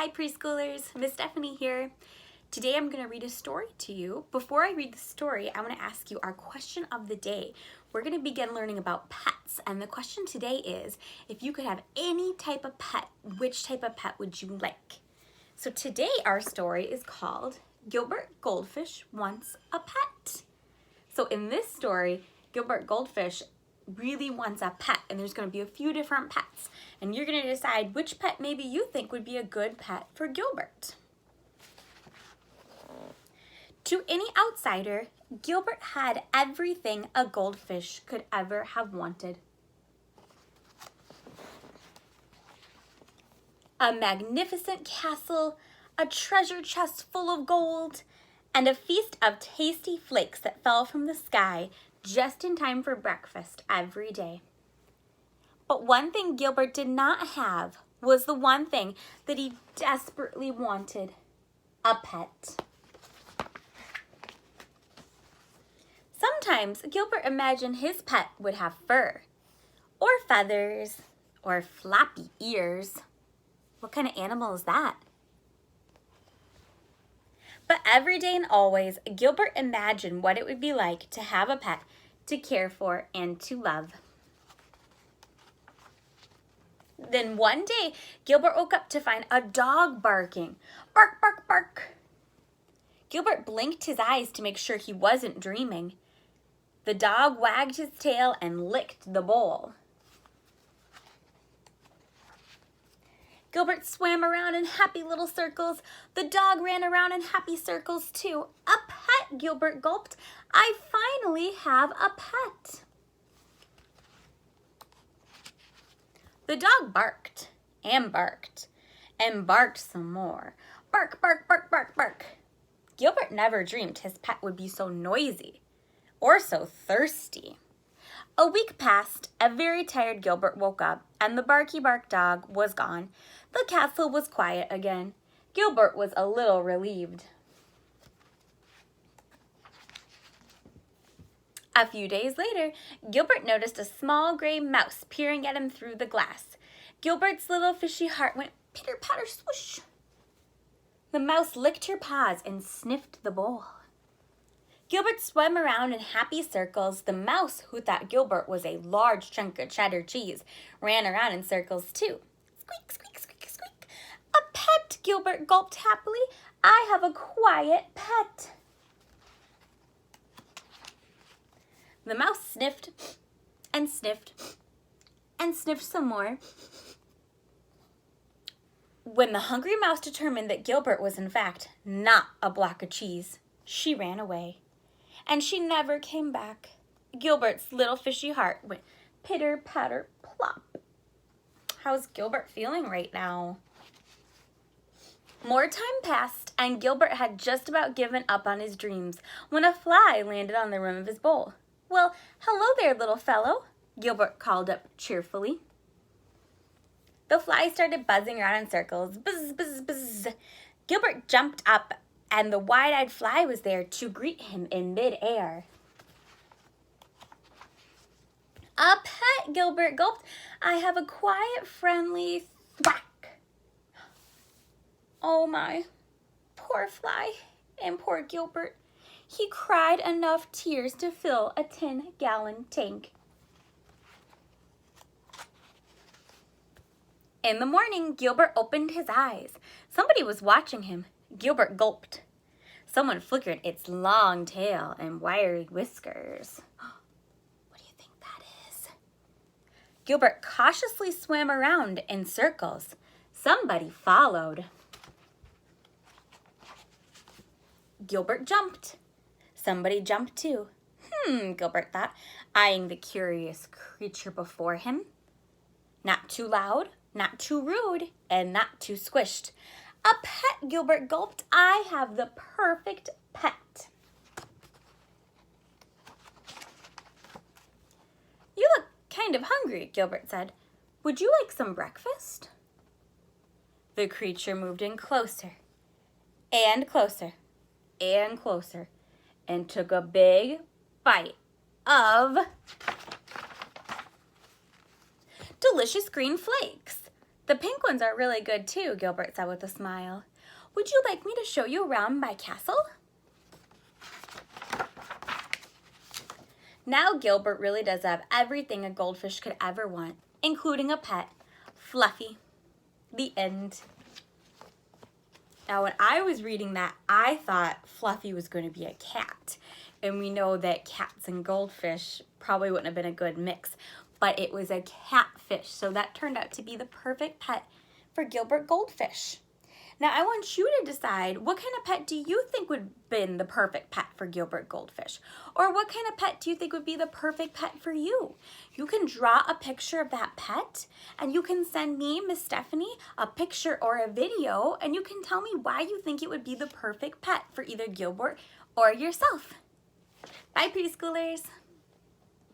Hi preschoolers, Miss Stephanie here. Today I'm going to read a story to you. Before I read the story, I want to ask you our question of the day. We're going to begin learning about pets, and the question today is, if you could have any type of pet, which type of pet would you like? So today our story is called Gilbert Goldfish Wants a Pet. So in this story, Gilbert Goldfish really wants a pet, and there's going to be a few different pets, and you're going to decide which pet maybe you think would be a good pet for Gilbert. To any outsider, Gilbert had everything a goldfish could ever have wanted. A magnificent castle, a treasure chest full of gold, and a feast of tasty flakes that fell from the sky just in time for breakfast every day. But one thing Gilbert did not have was the one thing that he desperately wanted: a pet. Sometimes Gilbert imagined his pet would have fur, or feathers, or flappy ears. What kind of animal is that? But every day and always, Gilbert imagined what it would be like to have a pet to care for and to love. Then one day, Gilbert woke up to find a dog barking. Bark, bark, bark. Gilbert blinked his eyes to make sure he wasn't dreaming. The dog wagged his tail and licked the bowl. Gilbert swam around in happy little circles. The dog ran around in happy circles too. A pet, Gilbert gulped. I finally have a pet. The dog barked and barked and barked some more. Bark, bark, bark, bark, bark. Gilbert never dreamed his pet would be so noisy or so thirsty. A week passed. A very tired Gilbert woke up, and the barky bark dog was gone. The castle was quiet again. Gilbert was a little relieved. A few days later, Gilbert noticed a small gray mouse peering at him through the glass. Gilbert's little fishy heart went pitter-patter swoosh. The mouse licked her paws and sniffed the bowl. Gilbert swam around in happy circles. The mouse, who thought Gilbert was a large chunk of cheddar cheese, ran around in circles too. Squeak, squeak, squeak, squeak. A pet, Gilbert gulped happily. I have a quiet pet. The mouse sniffed and sniffed and sniffed some more. When the hungry mouse determined that Gilbert was in fact not a block of cheese, she ran away. And she never came back. Gilbert's little fishy heart went pitter-patter plop. How's Gilbert feeling right now? More time passed, and Gilbert had just about given up on his dreams when a fly landed on the rim of his bowl. Well, hello there, little fellow, Gilbert called up cheerfully. The fly started buzzing around in circles. Buzz, buzz, buzz. Gilbert jumped up, and the wide-eyed fly was there to greet him in mid-air. A pet, Gilbert gulped. I have a quiet, friendly thwack. Oh my, poor fly and poor Gilbert. He cried enough tears to fill a 10-gallon tank. In the morning, Gilbert opened his eyes. Somebody was watching him. Gilbert gulped. Someone flickered its long tail and wiry whiskers. What do you think that is? Gilbert cautiously swam around in circles. Somebody followed. Gilbert jumped. Somebody jumped too. Gilbert thought, eyeing the curious creature before him. Not too loud, not too rude, and not too squished. A pet, Gilbert gulped. I have the perfect pet. You look kind of hungry, Gilbert said. Would you like some breakfast? The creature moved in closer and closer and closer and took a big bite of delicious green flakes. The pink ones are really good too, Gilbert said with a smile. Would you like me to show you around my castle? Now Gilbert really does have everything a goldfish could ever want, including a pet, Fluffy. The end. Now when I was reading that, I thought Fluffy was going to be a cat. And we know that cats and goldfish probably wouldn't have been a good mix, but it was a catfish. So that turned out to be the perfect pet for Gilbert Goldfish. Now I want you to decide, what kind of pet do you think would have been the perfect pet for Gilbert Goldfish? Or what kind of pet do you think would be the perfect pet for you? You can draw a picture of that pet and you can send me, Miss Stephanie, a picture or a video, and you can tell me why you think it would be the perfect pet for either Gilbert or yourself. Bye, preschoolers.